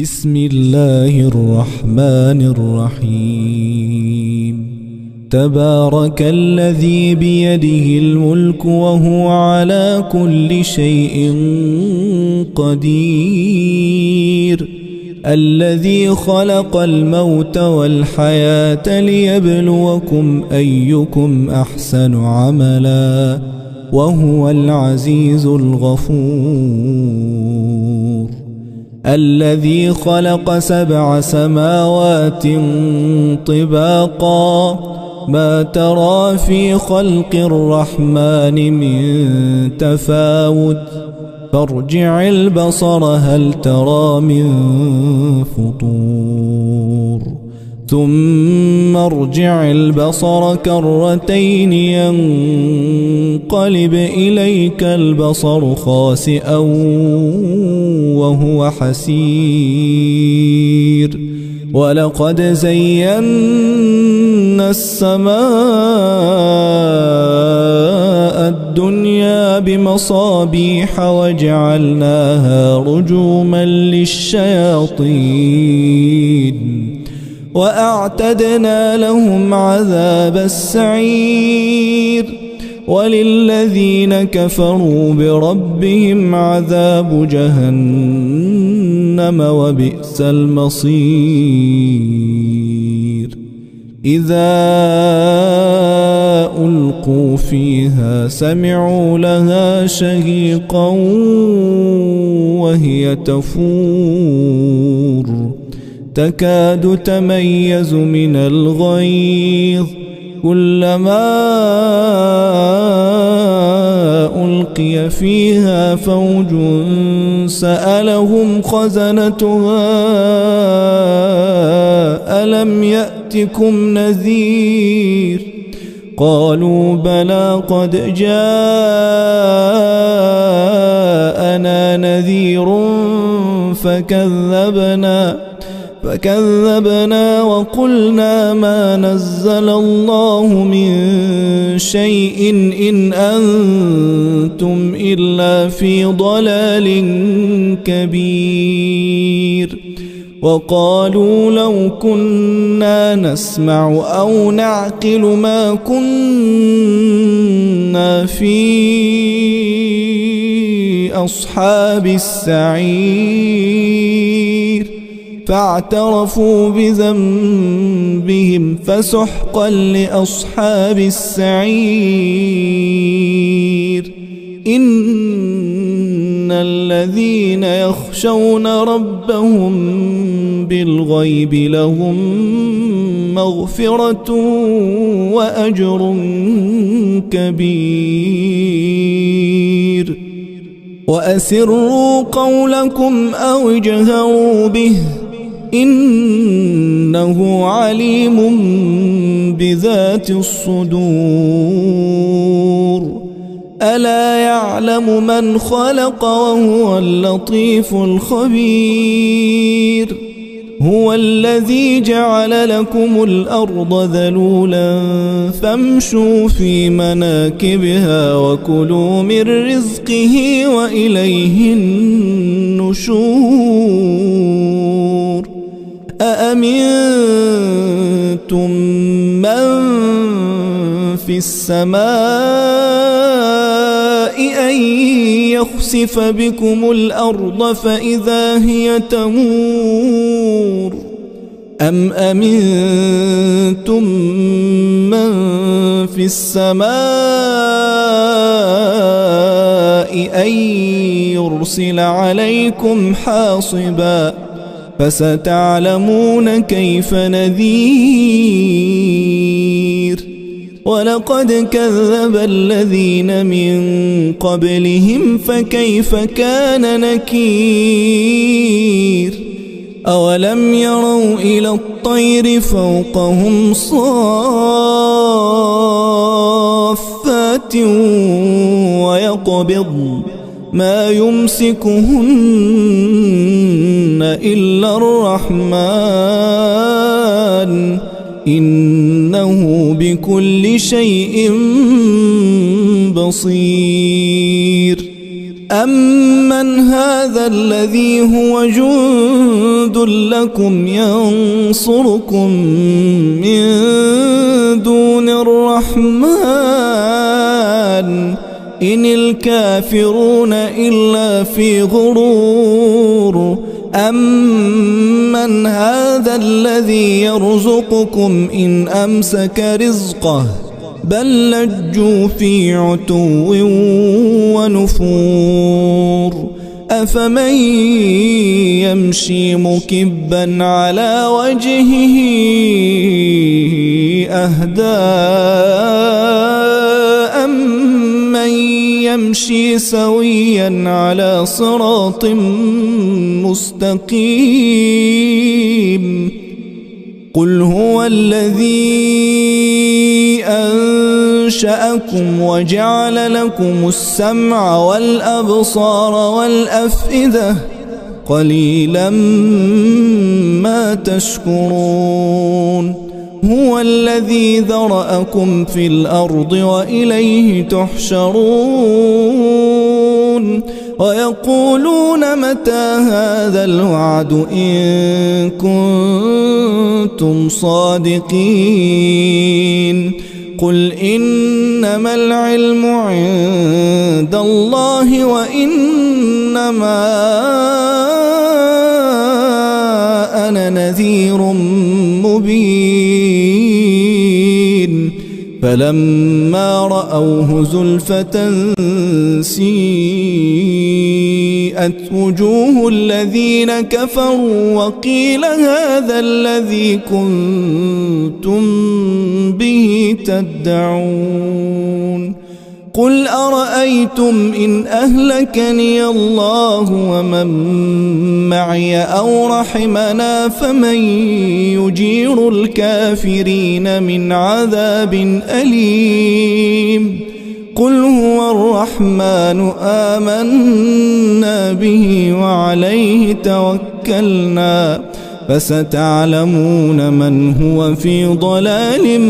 بسم الله الرحمن الرحيم. تبارك الذي بيده الملك وهو على كل شيء قدير، الذي خلق الموت والحياة ليبلوكم أيكم أحسن عملا وهو العزيز الغفور. الذي خلق 7 سماوات طباقا، ما ترى في خلق الرحمن من تفاوت، فارجع البصر هل ترى من فطور، ثم ارجع البصر كرتين ينقلب إليك البصر خاسئا وهو حسير. ولقد زينا السماء الدنيا بمصابيح وجعلناها رجوما للشياطين وأعتدنا لهم عذاب السعير. وللذين كفروا بربهم عذاب جهنم وبئس المصير. إذا ألقوا فيها سمعوا لها شهيقا وهي تفور، تكاد تميز من الغيظ، كلما ألقي فيها فوج سألهم خزنتها ألم يأتكم نذير، قالوا بلى قد جاءنا نذير فكذبنا وقلنا ما نزل الله من شيء إن أنتم إلا في ضلال كبير. وقالوا لو كنا نسمع أو نعقل ما كنا في أصحاب السعير، فاعترفوا بذنبهم فسحقا لأصحاب السعير. إن الذين يخشون ربهم بالغيب لهم مغفرة وأجر كبير. وأسروا قولكم أو اجهروا به إنه عليم بذات الصدور. ألا يعلم من خلق وهو اللطيف الخبير. هو الذي جعل لكم الأرض ذلولا فامشوا في مناكبها وكلوا من رزقه وإليه النشور. أأمنتم من في السماء أن يخسف بكم الأرض فإذا هي تمور، أم أمنتم من في السماء أن يرسل عليكم حاصبا، فستعلمون كيف نذير. ولقد كذب الذين من قبلهم فكيف كان نكير. أولم يروا إلى الطير فوقهم صافات ويقبضن ما يمسكهن إلا الرحمن إنه بكل شيء بصير. أمن هذا الذي هو جند لكم ينصركم من دون الرحمن إن الكافرون إلا في غرور أمن هذا الذي يرزقكم إن أمسك رزقه بل لجوا في عتو ونفور أفمن يمشي مكبا على وجهه أهدى أمن يمشي سويا على صراط مستقيم قل هو الذي أنشأكم وجعل لكم السمع والأبصار والأفئدة قليلا ما تشكرون هو الذي ذرأكم في الأرض وإليه تحشرون ويقولون متى هذا الوعد إن كنتم صادقين قل إنما العلم عند الله وإنما أنا نذير مبين فلما رأوه زلفة سيئت وجوه الذين كفروا وقيل هذا الذي كنتم به تدعون قل أرأيتم إن أهلكني الله ومن معي أو رحمنا فمن يجير الكافرين من عذاب أليم قل هو الرحمن آمنا به وعليه توكلنا فستعلمون من هو في ضلال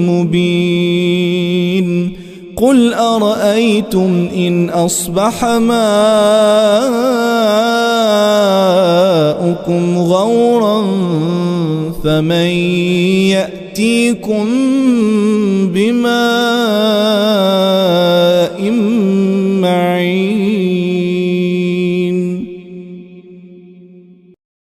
مبين قل أرأيتم إن أصبح ماؤكم غورا فمن يأتيكم بماء